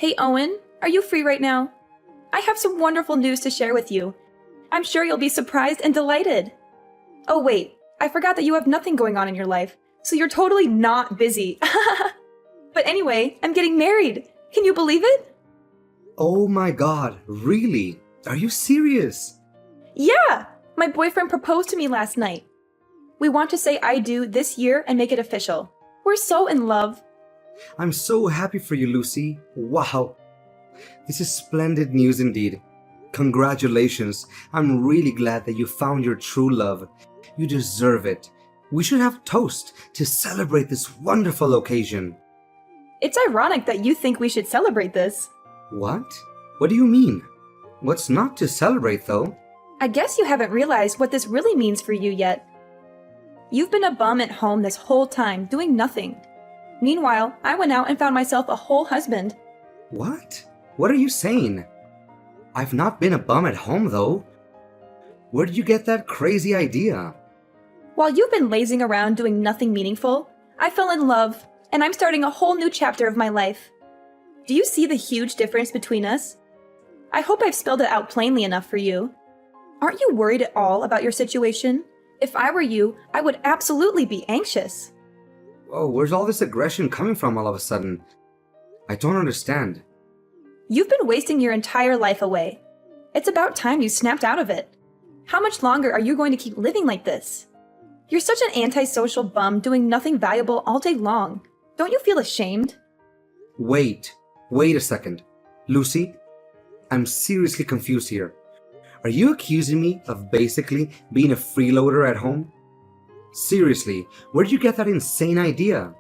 Hey Owen, are you free right now? I have some wonderful news to share with you. I'm sure you'll be surprised and delighted. Oh wait, I forgot that you have nothing going on in your life, so you're totally not busy. But anyway, I'm getting married. Can you believe it? Oh my god, really? Are you serious? Yeah! My boyfriend proposed to me last night. We want to say I do this year and make it official. We're so in love. I'm so happy for you, Lucy. Wow. This is splendid news indeed. Congratulations. I'm really glad that you found your true love. You deserve it. We should have a toast to celebrate this wonderful occasion. It's ironic that you think we should celebrate this. What? What do you mean? What's not to celebrate, though? I guess you haven't realized what this really means for you yet. You've been a bum at home this whole time, doing nothing. Meanwhile, I went out and found myself a whole husband. What? What are you saying? I've not been a bum at home, though. Where did you get that crazy idea? While you've been lazing around doing nothing meaningful, I fell in love, and I'm starting a whole new chapter of my life. Do you see the huge difference between us? I hope I've spelled it out plainly enough for you. Aren't you worried at all about your situation? If I were you, I would absolutely be anxious. Oh, where's all this aggression coming from all of a sudden? I don't understand. You've been wasting your entire life away. It's about time you snapped out of it. How much longer are you going to keep living like this? You're such an antisocial bum doing nothing valuable all day long. Don't you feel ashamed? Wait a second. Lucy, I'm seriously confused here. Are you accusing me of basically being a freeloader at home? Seriously, where did you get that insane idea?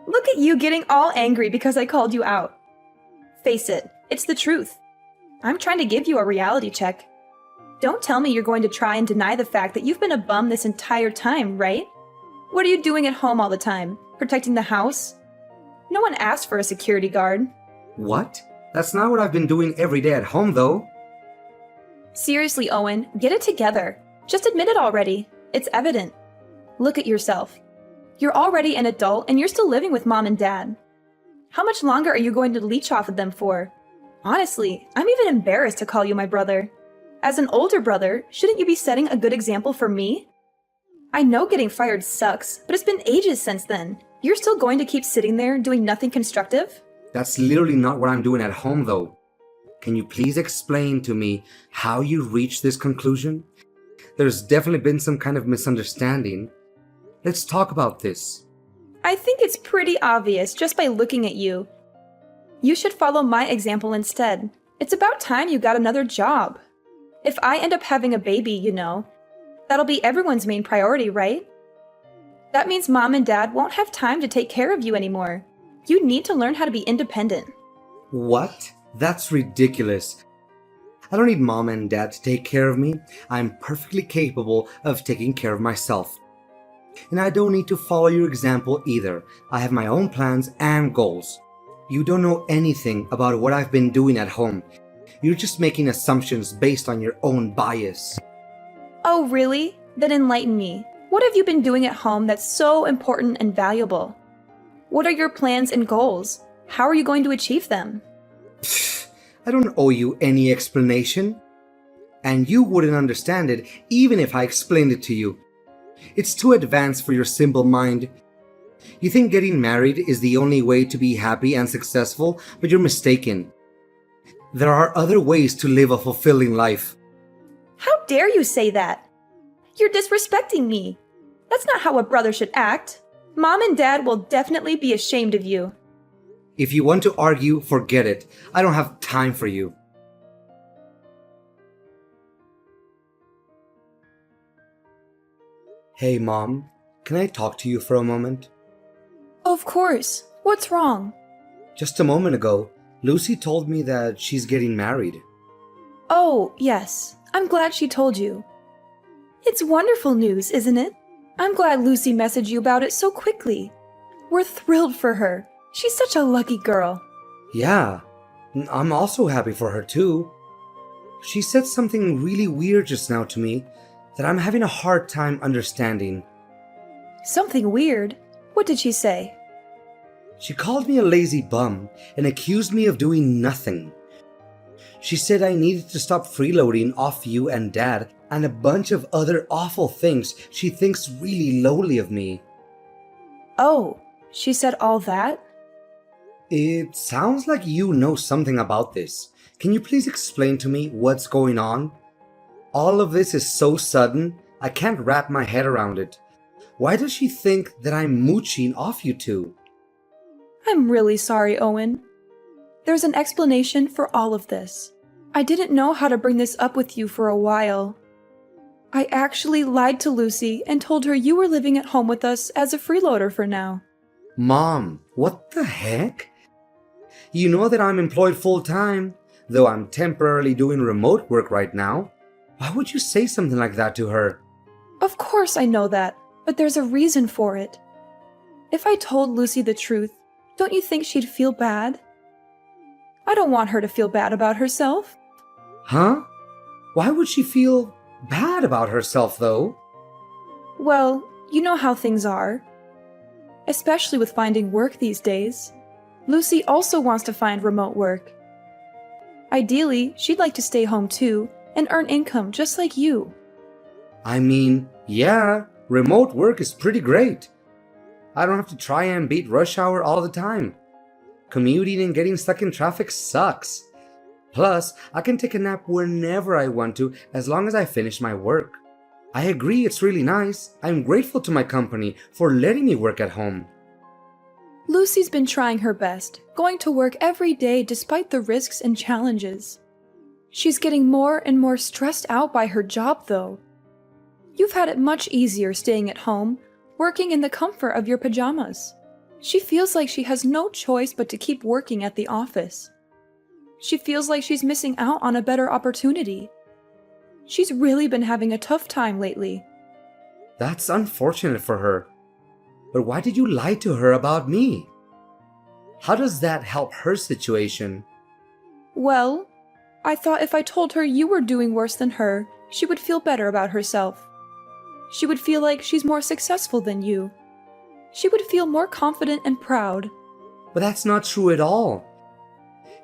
Look at you getting all angry because I called you out. Face it, it's the truth. I'm trying to give you a reality check. Don't tell me you're going to try and deny the fact that you've been a bum this entire time, right? What are you doing at home all the time? Protecting the house? No one asked for a security guard. What? That's not what I've been doing every day at home, though. Seriously, Owen, get it together. Just admit it already. It's evident. Look at yourself. You're already an adult and you're still living with mom and dad. How much longer are you going to leech off of them for? Honestly, I'm even embarrassed to call you my brother. As an older brother, shouldn't you be setting a good example for me? I know getting fired sucks, but it's been ages since then. You're still going to keep sitting there doing nothing constructive? That's literally not what I'm doing at home, though. Can you please explain to me how you reached this conclusion? There's definitely been some kind of misunderstanding. Let's talk about this. I think it's pretty obvious just by looking at you. You should follow my example instead. It's about time you got another job. If I end up having a baby, that'll be everyone's main priority, right? That means mom and dad won't have time to take care of you anymore. You need to learn how to be independent. What? That's ridiculous. I don't need mom and dad to take care of me. I'm perfectly capable of taking care of myself. And I don't need to follow your example either. I have my own plans and goals. You don't know anything about what I've been doing at home. You're just making assumptions based on your own bias. Oh, really? Then enlighten me. What have you been doing at home that's so important and valuable? What are your plans and goals? How are you going to achieve them? I don't owe you any explanation. And you wouldn't understand it even if I explained it to you. It's too advanced for your simple mind. You think getting married is the only way to be happy and successful, but you're mistaken. There are other ways to live a fulfilling life. How dare you say that? You're disrespecting me. That's not how a brother should act. Mom and dad will definitely be ashamed of you. If you want to argue, forget it. I don't have time for you. Hey, Mom, can I talk to you for a moment? Of course. What's wrong? Just a moment ago, Lucy told me that she's getting married. Oh, yes. I'm glad she told you. It's wonderful news, isn't it? I'm glad Lucy messaged you about it so quickly. We're thrilled for her. She's such a lucky girl. Yeah, I'm also happy for her too. She said something really weird just now to me that I'm having a hard time understanding. Something weird? What did she say? She called me a lazy bum and accused me of doing nothing. She said I needed to stop freeloading off you and Dad and a bunch of other awful things she thinks really lowly of me. Oh, she said all that? It sounds like you know something about this. Can you please explain to me what's going on? All of this is so sudden, I can't wrap my head around it. Why does she think that I'm mooching off you two? I'm really sorry, Owen. There's an explanation for all of this. I didn't know how to bring this up with you for a while. I actually lied to Lucy and told her you were living at home with us as a freeloader for now. Mom, what the heck? You know that I'm employed full-time, though I'm temporarily doing remote work right now. Why would you say something like that to her? Of course I know that, but there's a reason for it. If I told Lucy the truth, don't you think she'd feel bad? I don't want her to feel bad about herself. Huh? Why would she feel bad about herself, though? Well, you know how things are. Especially with finding work these days. Lucy also wants to find remote work. Ideally, she'd like to stay home too and earn income just like you. I mean, yeah, remote work is pretty great. I don't have to try and beat rush hour all the time. Commuting and getting stuck in traffic sucks. Plus, I can take a nap whenever I want to as long as I finish my work. I agree it's really nice. I'm grateful to my company for letting me work at home. Lucy's been trying her best, going to work every day despite the risks and challenges. She's getting more and more stressed out by her job, though. You've had it much easier staying at home, working in the comfort of your pajamas. She feels like she has no choice but to keep working at the office. She feels like she's missing out on a better opportunity. She's really been having a tough time lately. That's unfortunate for her. But why did you lie to her about me? How does that help her situation? Well, I thought if I told her you were doing worse than her, she would feel better about herself. She would feel like she's more successful than you. She would feel more confident and proud. But that's not true at all.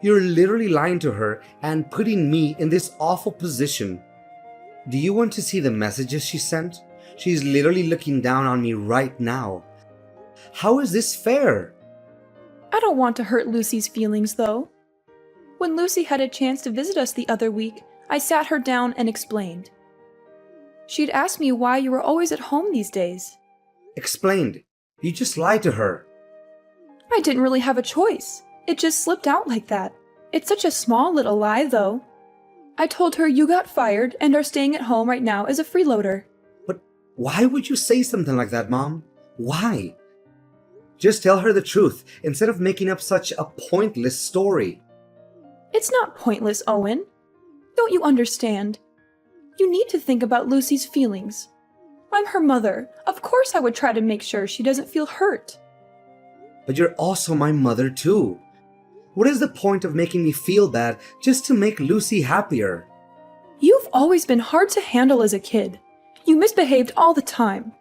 You're literally lying to her and putting me in this awful position. Do you want to see the messages she sent? She's literally looking down on me right now. How is this fair? I don't want to hurt Lucy's feelings, though. When Lucy had a chance to visit us the other week, I sat her down and explained. She'd asked me why you were always at home these days. Explained. You just lied to her. I didn't really have a choice. It just slipped out like that. It's such a small little lie, though. I told her you got fired and are staying at home right now as a freeloader. But why would you say something like that, Mom? Why? Just tell her the truth instead of making up such a pointless story. It's not pointless, Owen. Don't you understand? You need to think about Lucy's feelings. I'm her mother. Of course I would try to make sure she doesn't feel hurt. But you're also my mother too. What is the point of making me feel bad just to make Lucy happier? You've always been hard to handle as a kid. You misbehaved all the time.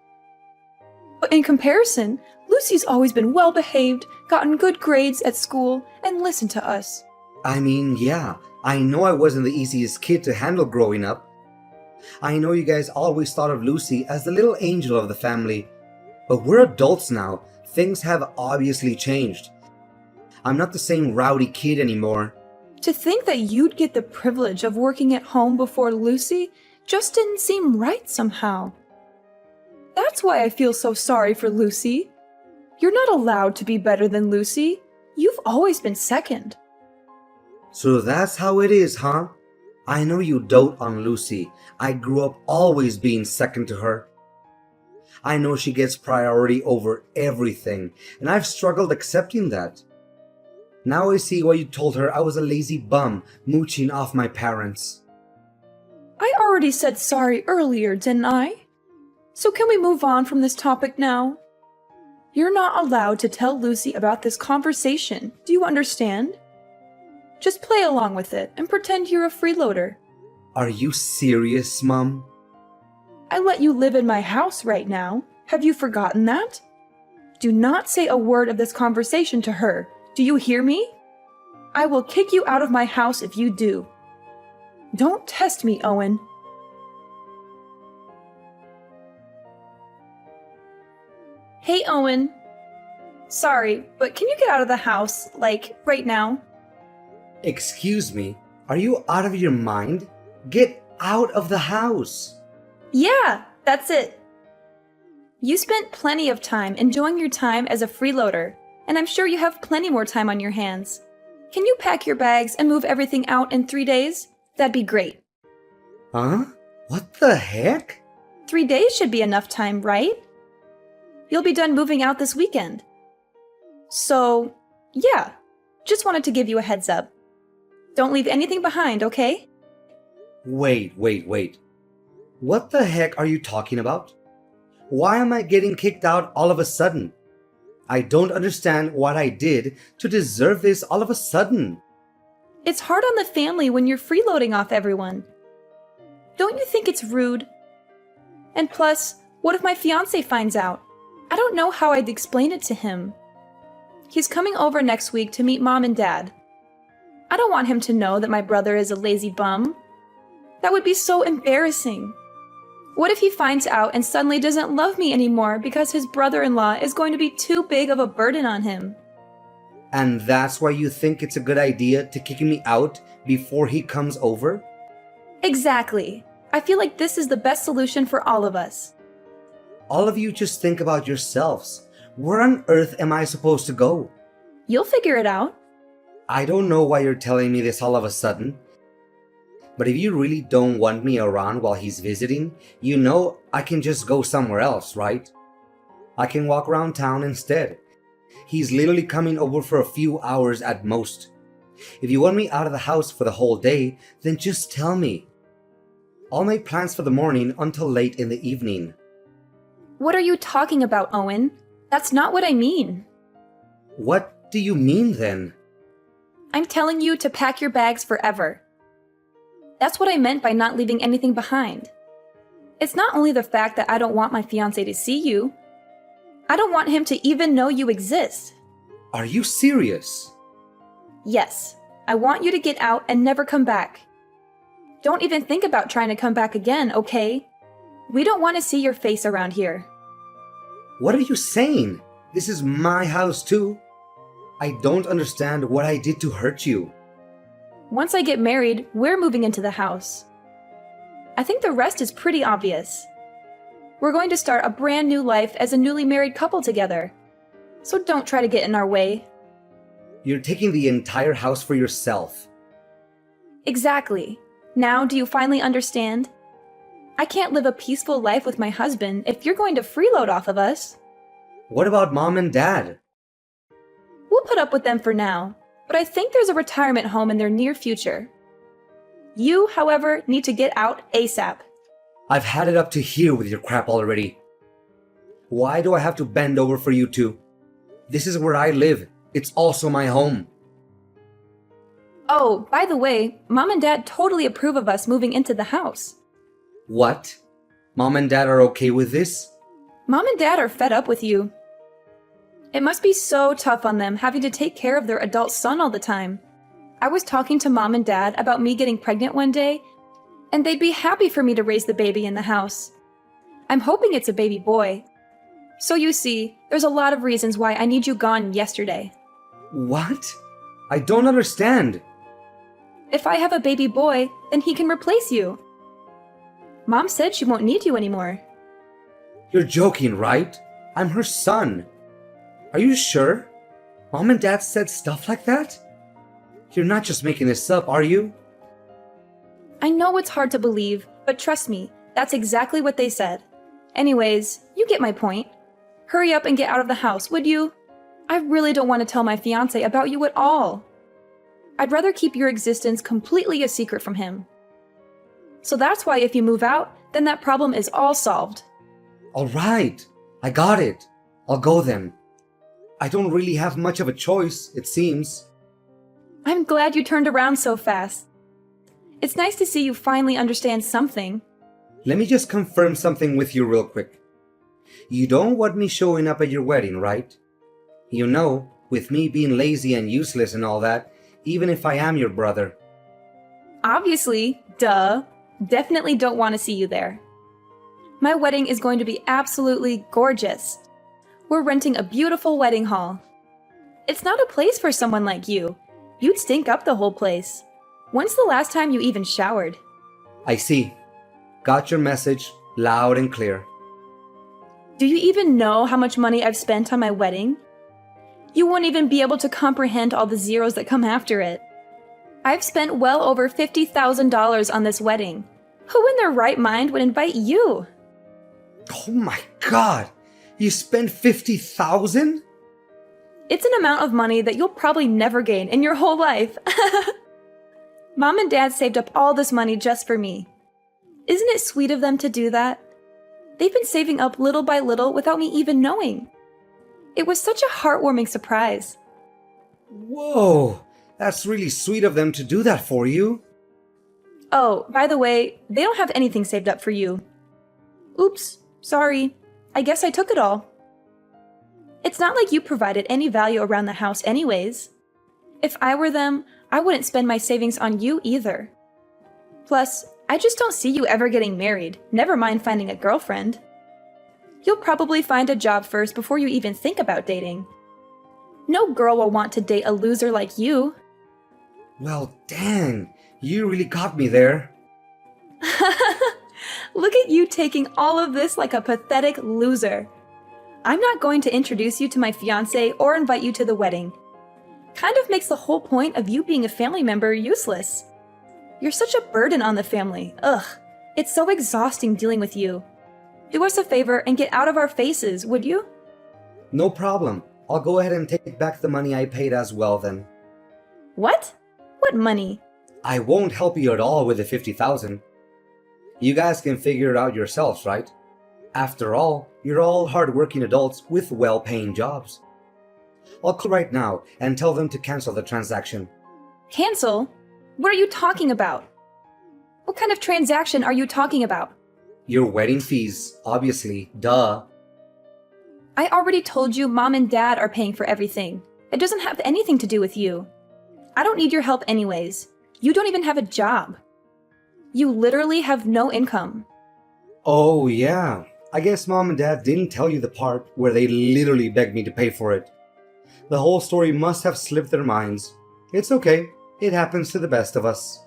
But in comparison, Lucy's always been well-behaved, gotten good grades at school, and listened to us. I mean, yeah, I know I wasn't the easiest kid to handle growing up. I know you guys always thought of Lucy as the little angel of the family. But we're adults now. Things have obviously changed. I'm not the same rowdy kid anymore. To think that you'd get the privilege of working at home before Lucy just didn't seem right somehow. That's why I feel so sorry for Lucy. You're not allowed to be better than Lucy. You've always been second. So that's how it is, huh? I know you dote on Lucy. I grew up always being second to her. I know she gets priority over everything, and I've struggled accepting that. Now I see why you told her I was a lazy bum mooching off my parents. I already said sorry earlier, didn't I? So can we move on from this topic now? You're not allowed to tell Lucy about this conversation. Do you understand? Just play along with it and pretend you're a freeloader. Are you serious, Mom? I let you live in my house right now. Have you forgotten that? Do not say a word of this conversation to her. Do you hear me? I will kick you out of my house if you do. Don't test me, Owen. Hey, Owen. Sorry, but can you get out of the house, like, right now? Excuse me, are you out of your mind? Get out of the house. Yeah, that's it. You spent plenty of time enjoying your time as a freeloader, and I'm sure you have plenty more time on your hands. Can you pack your bags and move everything out in 3 days? That'd be great. Huh? What the heck? 3 days should be enough time, right? You'll be done moving out this weekend. So, yeah, just wanted to give you a heads up. Don't leave anything behind, okay? Wait. What the heck are you talking about? Why am I getting kicked out all of a sudden? I don't understand what I did to deserve this all of a sudden. It's hard on the family when you're freeloading off everyone. Don't you think it's rude? And plus, what if my fiancé finds out? I don't know how I'd explain it to him. He's coming over next week to meet Mom and Dad. I don't want him to know that my brother is a lazy bum. That would be so embarrassing. What if he finds out and suddenly doesn't love me anymore because his brother-in-law is going to be too big of a burden on him? And that's why you think it's a good idea to kick me out before he comes over? Exactly. I feel like this is the best solution for all of us. All of you just think about yourselves. Where on earth am I supposed to go? You'll figure it out. I don't know why you're telling me this all of a sudden. But if you really don't want me around while he's visiting, you know I can just go somewhere else, right? I can walk around town instead. He's literally coming over for a few hours at most. If you want me out of the house for the whole day, then just tell me. I'll make plans for the morning until late in the evening. What are you talking about, Owen? That's not what I mean. What do you mean then? I'm telling you to pack your bags forever. That's what I meant by not leaving anything behind. It's not only the fact that I don't want my fiancé to see you. I don't want him to even know you exist. Are you serious? Yes, I want you to get out and never come back. Don't even think about trying to come back again, okay? We don't want to see your face around here. What are you saying? This is my house too. I don't understand what I did to hurt you. Once I get married, we're moving into the house. I think the rest is pretty obvious. We're going to start a brand new life as a newly married couple together. So don't try to get in our way. You're taking the entire house for yourself. Exactly. Now, do you finally understand? I can't live a peaceful life with my husband if you're going to freeload off of us. What about Mom and Dad? We'll put up with them for now, but I think there's a retirement home in their near future. You, however, need to get out ASAP. I've had it up to here with your crap already. Why do I have to bend over for you two? This is where I live. It's also my home. Oh, by the way, Mom and Dad totally approve of us moving into the house. What? Mom and Dad are okay with this? Mom and Dad are fed up with you. It must be so tough on them having to take care of their adult son all the time. I was talking to Mom and Dad about me getting pregnant one day, and they'd be happy for me to raise the baby in the house. I'm hoping it's a baby boy. So you see, there's a lot of reasons why I need you gone yesterday. What? I don't understand. If I have a baby boy, then he can replace you. Mom said she won't need you anymore. You're joking, right? I'm her son. Are you sure? Mom and Dad said stuff like that? You're not just making this up, are you? I know it's hard to believe, but trust me, that's exactly what they said. Anyways, you get my point. Hurry up and get out of the house, would you? I really don't want to tell my fiancé about you at all. I'd rather keep your existence completely a secret from him. So that's why if you move out, then that problem is all solved. All right, I got it. I'll go then. I don't really have much of a choice, it seems. I'm glad you turned around so fast. It's nice to see you finally understand something. Let me just confirm something with you real quick. You don't want me showing up at your wedding, right? You know, with me being lazy and useless and all that, even if I am your brother. Obviously, duh. Definitely don't want to see you there. My wedding is going to be absolutely gorgeous. We're renting a beautiful wedding hall. It's not a place for someone like you. You'd stink up the whole place. When's the last time you even showered? I see. Got your message loud and clear. Do you even know how much money I've spent on my wedding? You won't even be able to comprehend all the zeros that come after it. I've spent well over $50,000 on this wedding. Who in their right mind would invite you? Oh my god! You spent 50,000? It's an amount of money that you'll probably never gain in your whole life. Mom and Dad saved up all this money just for me. Isn't it sweet of them to do that? They've been saving up little by little without me even knowing. It was such a heartwarming surprise. Whoa! That's really sweet of them to do that for you. Oh, by the way, they don't have anything saved up for you. Oops, sorry. I guess I took it all. It's not like you provided any value around the house anyways. If I were them, I wouldn't spend my savings on you either. Plus, I just don't see you ever getting married, never mind finding a girlfriend. You'll probably find a job first before you even think about dating. No girl will want to date a loser like you. Well, dang, you really got me there. Look at you taking all of this like a pathetic loser. I'm not going to introduce you to my fiancé or invite you to the wedding. Kind of makes the whole point of you being a family member useless. You're such a burden on the family. Ugh, it's so exhausting dealing with you. Do us a favor and get out of our faces, would you? No problem. I'll go ahead and take back the money I paid as well then. What? What money? I won't help you at all with the 50,000. You guys can figure it out yourselves, right? After all, you're all hard-working adults with well-paying jobs. I'll call right now and tell them to cancel the transaction. Cancel? What are you talking about? What kind of transaction are you talking about? Your wedding fees, obviously, duh. I already told you Mom and Dad are paying for everything. It doesn't have anything to do with you. I don't need your help anyways. You don't even have a job. You literally have no income. Oh yeah, I guess Mom and Dad didn't tell you the part where they literally begged me to pay for it. The whole story must have slipped their minds. It's okay, it happens to the best of us.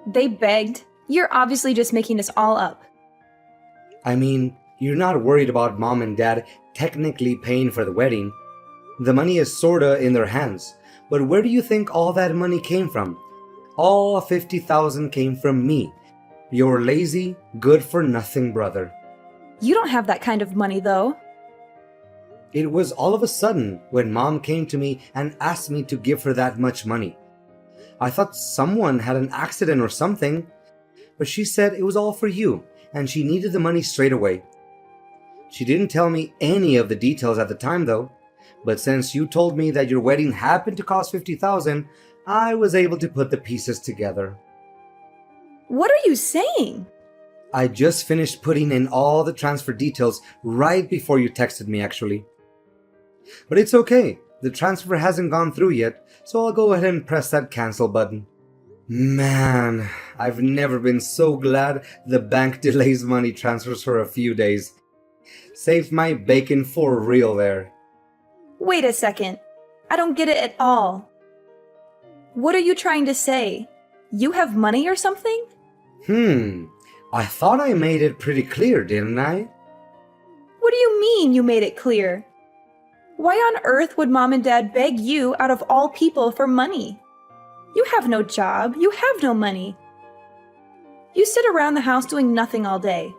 They begged? You're obviously just making this all up. I mean, you're not worried about Mom and Dad technically paying for the wedding. The money is sorta in their hands. But where do you think all that money came from? All 50,000 came from me. Your lazy, good-for-nothing brother. You don't have that kind of money, though. It was all of a sudden when Mom came to me and asked me to give her that much money. I thought someone had an accident or something, but she said it was all for you, and she needed the money straight away. She didn't tell me any of the details at the time, though. But since you told me that your wedding happened to cost 50,000, I was able to put the pieces together. What are you saying? I just finished putting in all the transfer details right before you texted me, actually. But it's okay. The transfer hasn't gone through yet, so I'll go ahead and press that cancel button. Man, I've never been so glad the bank delays money transfers for a few days. Saved my bacon for real there. Wait a second. I don't get it at all. What are you trying to say? You have money or something? I thought I made it pretty clear, didn't I? What do you mean you made it clear? Why on earth would Mom and Dad beg you out of all people for money? You have no job. You have no money. You sit around the house doing nothing all day.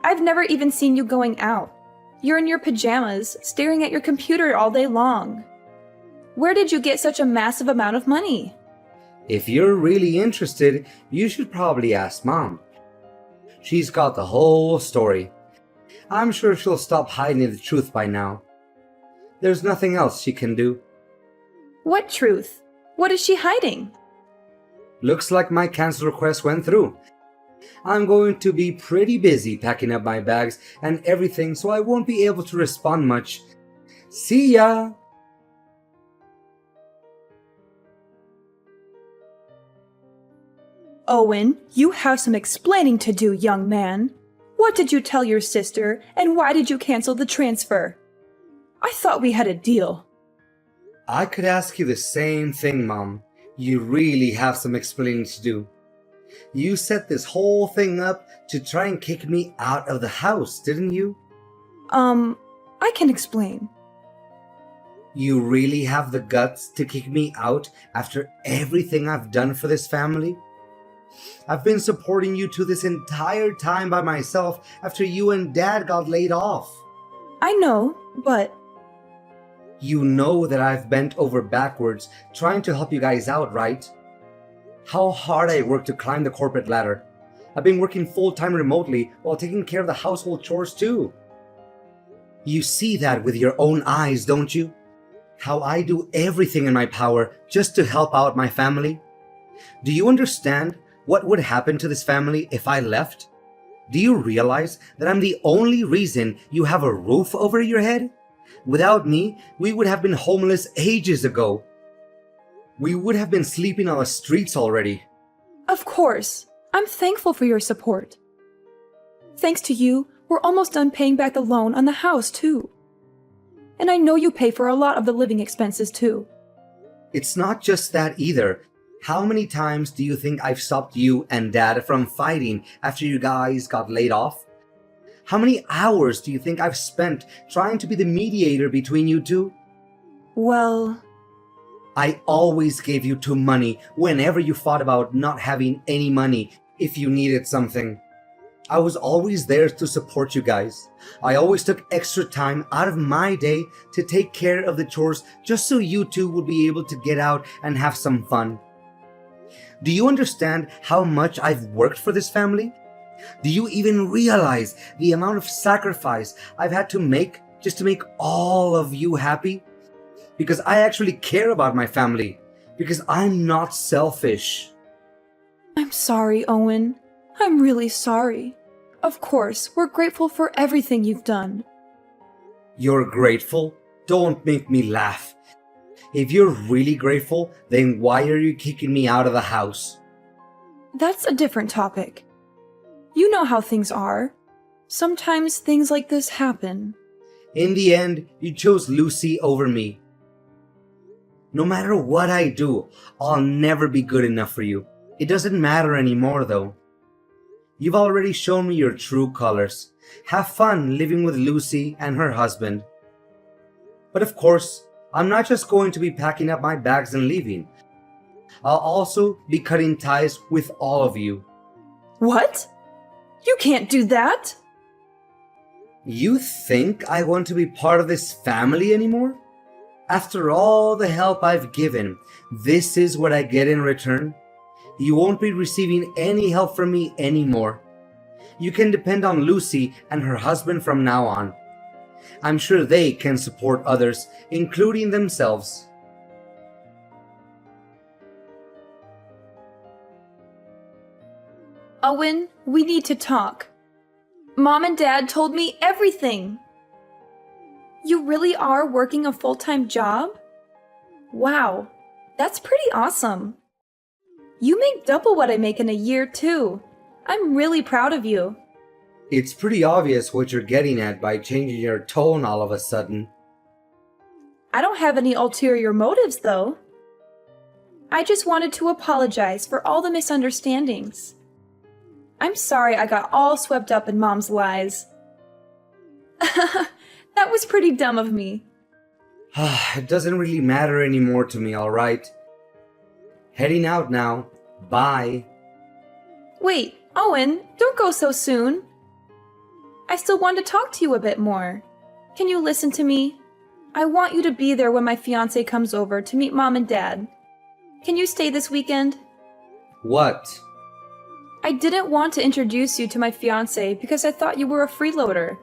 I've never even seen you going out. You're in your pajamas, staring at your computer all day long. Where did you get such a massive amount of money? If you're really interested, you should probably ask Mom. She's got the whole story. I'm sure she'll stop hiding the truth by now. There's nothing else she can do. What truth? What is she hiding? Looks like my cancel request went through. I'm going to be pretty busy packing up my bags and everything, so I won't be able to respond much. See ya! Owen, you have some explaining to do, young man. What did you tell your sister, and why did you cancel the transfer? I thought we had a deal. I could ask you the same thing, Mom. You really have some explaining to do. You set this whole thing up to try and kick me out of the house, didn't you? I can explain. You really have the guts to kick me out after everything I've done for this family? I've been supporting you two this entire time by myself after you and Dad got laid off. I know, but... You know that I've bent over backwards trying to help you guys out, right? How hard I worked to climb the corporate ladder. I've been working full-time remotely while taking care of the household chores too. You see that with your own eyes, don't you? How I do everything in my power just to help out my family. Do you understand what would happen to this family if I left? Do you realize that I'm the only reason you have a roof over your head? Without me, we would have been homeless ages ago. We would have been sleeping on the streets already. Of course, I'm thankful for your support. Thanks to you, we're almost done paying back the loan on the house too. And I know you pay for a lot of the living expenses too. It's not just that either. How many times do you think I've stopped you and Dad from fighting after you guys got laid off? How many hours do you think I've spent trying to be the mediator between you two? Well... I always gave you two money whenever you fought about not having any money if you needed something. I was always there to support you guys. I always took extra time out of my day to take care of the chores just so you two would be able to get out and have some fun. Do you understand how much I've worked for this family? Do you even realize the amount of sacrifice I've had to make just to make all of you happy? Because I actually care about my family. Because I'm not selfish. I'm sorry, Owen. I'm really sorry. Of course, we're grateful for everything you've done. You're grateful? Don't make me laugh. If you're really grateful, then why are you kicking me out of the house? That's a different topic. You know how things are. Sometimes things like this happen. In the end, you chose Lucy over me. No matter what I do, I'll never be good enough for you. It doesn't matter anymore though. You've already shown me your true colors. Have fun living with Lucy and her husband. But of course, I'm not just going to be packing up my bags and leaving. I'll also be cutting ties with all of you. What? You can't do that! You think I want to be part of this family anymore? After all the help I've given, this is what I get in return? You won't be receiving any help from me anymore. You can depend on Lucy and her husband from now on. I'm sure they can support others, including themselves. Owen, we need to talk. Mom and Dad told me everything. You really are working a full-time job? Wow, that's pretty awesome. You make double what I make in a year too. I'm really proud of you. It's pretty obvious what you're getting at by changing your tone all of a sudden. I don't have any ulterior motives though. I just wanted to apologize for all the misunderstandings. I'm sorry I got all swept up in Mom's lies. That was pretty dumb of me. It doesn't really matter anymore to me, alright? Heading out now. Bye. Wait, Owen, don't go so soon. I still want to talk to you a bit more. Can you listen to me? I want you to be there when my fiance comes over to meet Mom and Dad. Can you stay this weekend? What? I didn't want to introduce you to my fiance because I thought you were a freeloader.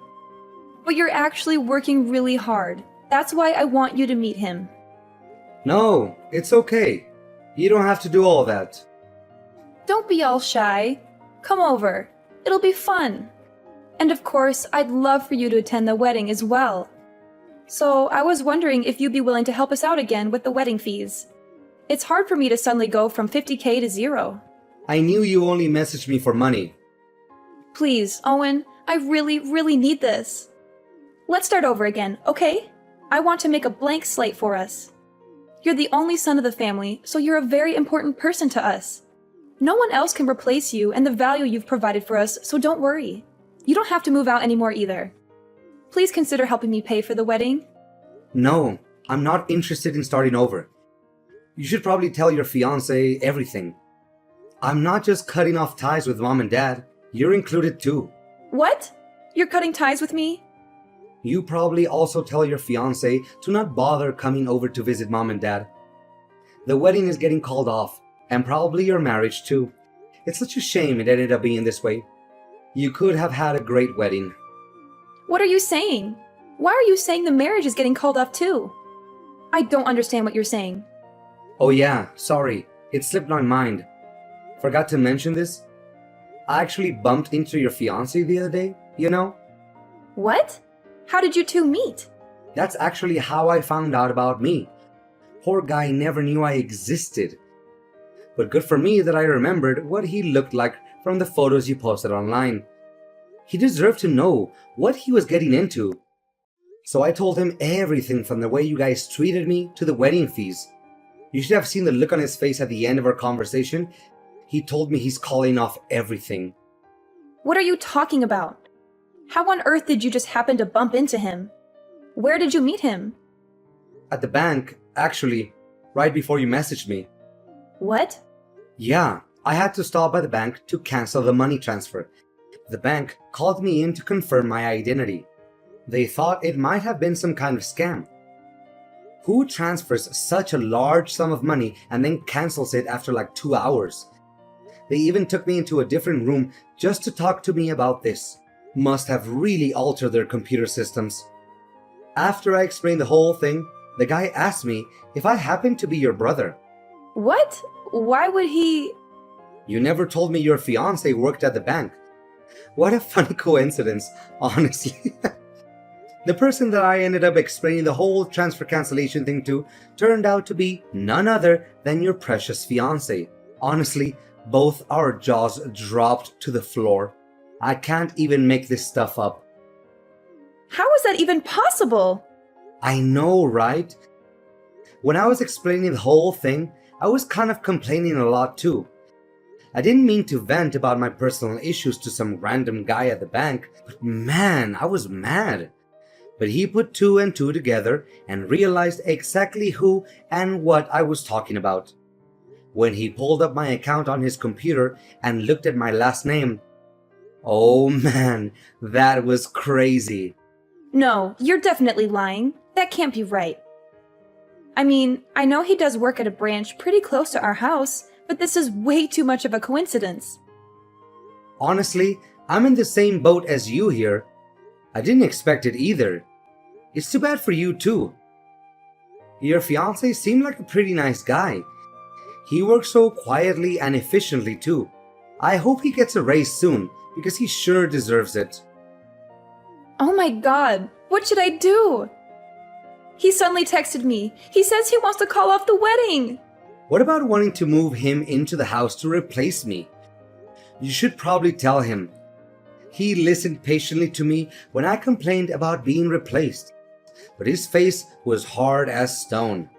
But you're actually working really hard. That's why I want you to meet him. No, it's okay. You don't have to do all that. Don't be all shy. Come over. It'll be fun. And of course, I'd love for you to attend the wedding as well. So I was wondering if you'd be willing to help us out again with the wedding fees. It's hard for me to suddenly go from 50K to zero. I knew you only messaged me for money. Please, Owen, I really need this. Let's start over again, okay? I want to make a blank slate for us. You're the only son of the family, so you're a very important person to us. No one else can replace you and the value you've provided for us, so don't worry. You don't have to move out anymore either. Please consider helping me pay for the wedding. No, I'm not interested in starting over. You should probably tell your fiancé everything. I'm not just cutting off ties with mom and dad. You're included too. What? You're cutting ties with me? You probably also tell your fiancé to not bother coming over to visit mom and dad. The wedding is getting called off, and probably your marriage too. It's such a shame it ended up being this way. You could have had a great wedding. What are you saying? Why are you saying the marriage is getting called off too? I don't understand what you're saying. Oh yeah, sorry. It slipped my mind. Forgot to mention this. I actually bumped into your fiancé the other day, you know? What? How did you two meet? That's actually how I found out about me. Poor guy never knew I existed. But good for me that I remembered what he looked like from the photos you posted online. He deserved to know what he was getting into. So I told him everything from the way you guys treated me to the wedding fees. You should have seen the look on his face at the end of our conversation. He told me he's calling off everything. What are you talking about? How on earth did you just happen to bump into him? Where did you meet him? At the bank, actually, right before you messaged me. What? Yeah, I had to stop by the bank to cancel the money transfer. The bank called me in to confirm my identity. They thought it might have been some kind of scam. Who transfers such a large sum of money and then cancels it after like 2 hours? They even took me into a different room just to talk to me about this. Must have really altered their computer systems. After I explained the whole thing, the guy asked me if I happened to be your brother. What? Why would he... You never told me your fiancé worked at the bank. What a funny coincidence, honestly. The person that I ended up explaining the whole transfer cancellation thing to turned out to be none other than your precious fiancé. Honestly, both our jaws dropped to the floor. I can't even make this stuff up. How is that even possible? I know, right? When I was explaining the whole thing, I was kind of complaining a lot too. I didn't mean to vent about my personal issues to some random guy at the bank, but man, I was mad. But he put two and two together and realized exactly who and what I was talking about. When he pulled up my account on his computer and looked at my last name, oh man, that was crazy. No, you're definitely lying. That can't be right. I mean, I know he does work at a branch pretty close to our house, but this is way too much of a coincidence. Honestly, I'm in the same boat as you here. I didn't expect it either. It's too bad for you too. Your fiancé seemed like a pretty nice guy. He works so quietly and efficiently too. I hope he gets a raise soon, because he sure deserves it. Oh my god, what should I do? He suddenly texted me. He says he wants to call off the wedding. What about wanting to move him into the house to replace me? You should probably tell him. He listened patiently to me when I complained about being replaced, but his face was hard as stone.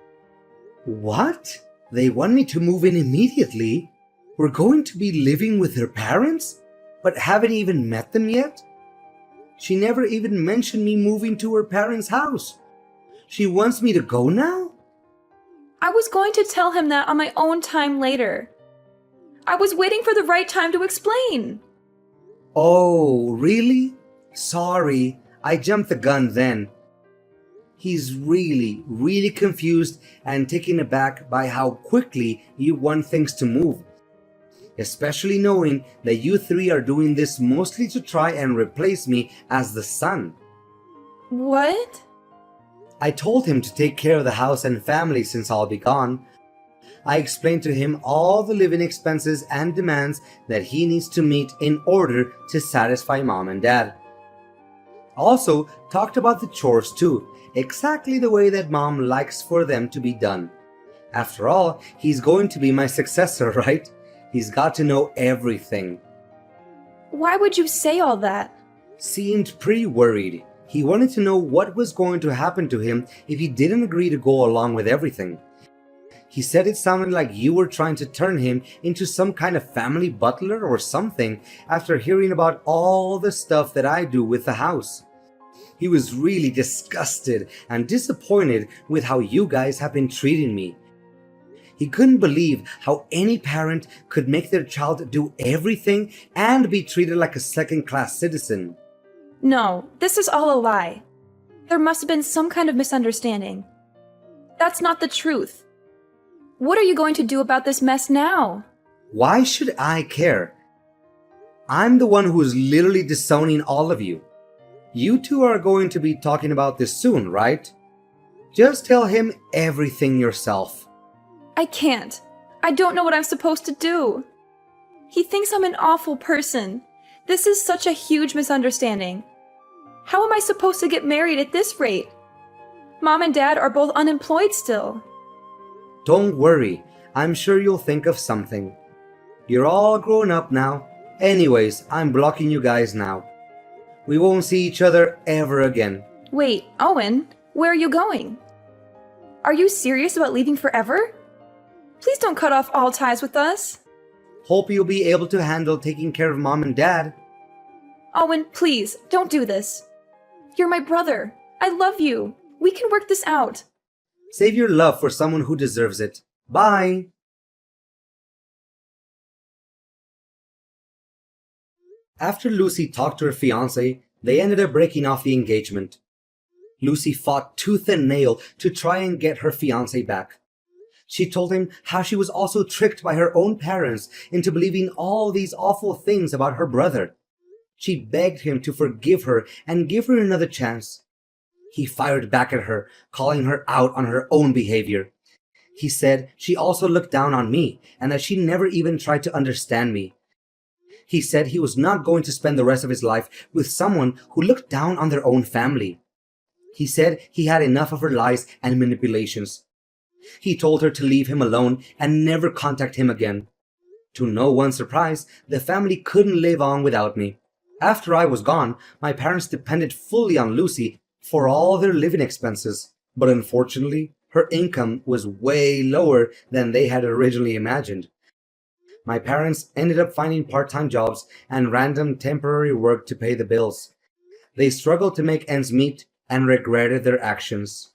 What? They want me to move in immediately? We're going to be living with her parents? But haven't even met them yet? She never even mentioned me moving to her parents' house. She wants me to go now? I was going to tell him that on my own time later. I was waiting for the right time to explain. Oh, really? Sorry, I jumped the gun then. He's really confused and taken aback by how quickly you want things to move. Especially knowing that you three are doing this mostly to try and replace me as the son. What? I told him to take care of the house and family since I'll be gone. I explained to him all the living expenses and demands that he needs to meet in order to satisfy mom and dad. Also, talked about the chores too, exactly the way that mom likes for them to be done. After all, he's going to be my successor, right? He's got to know everything. Why would you say all that? Seemed pretty worried. He wanted to know what was going to happen to him if he didn't agree to go along with everything. He said it sounded like you were trying to turn him into some kind of family butler or something after hearing about all the stuff that I do with the house. He was really disgusted and disappointed with how you guys have been treating me. He couldn't believe how any parent could make their child do everything and be treated like a second-class citizen. No, this is all a lie. There must have been some kind of misunderstanding. That's not the truth. What are you going to do about this mess now? Why should I care? I'm the one who is literally disowning all of you. You two are going to be talking about this soon, right? Just tell him everything yourself. I can't. I don't know what I'm supposed to do. He thinks I'm an awful person. This is such a huge misunderstanding. How am I supposed to get married at this rate? Mom and Dad are both unemployed still. Don't worry, I'm sure you'll think of something. You're all grown up now. Anyways, I'm blocking you guys now. We won't see each other ever again. Wait, Owen, where are you going? Are you serious about leaving forever? Please don't cut off all ties with us. Hope you'll be able to handle taking care of mom and dad. Owen, please, don't do this. You're my brother. I love you. We can work this out. Save your love for someone who deserves it. Bye! After Lucy talked to her fiancé, they ended up breaking off the engagement. Lucy fought tooth and nail to try and get her fiancé back. She told him how she was also tricked by her own parents into believing all these awful things about her brother. She begged him to forgive her and give her another chance. He fired back at her, calling her out on her own behavior. He said she also looked down on me and that she never even tried to understand me. He said he was not going to spend the rest of his life with someone who looked down on their own family. He said he had enough of her lies and manipulations. He told her to leave him alone and never contact him again. To no one's surprise, the family couldn't live on without me. After I was gone, my parents depended fully on Lucy for all their living expenses. But unfortunately, her income was way lower than they had originally imagined. My parents ended up finding part-time jobs and random temporary work to pay the bills. They struggled to make ends meet and regretted their actions.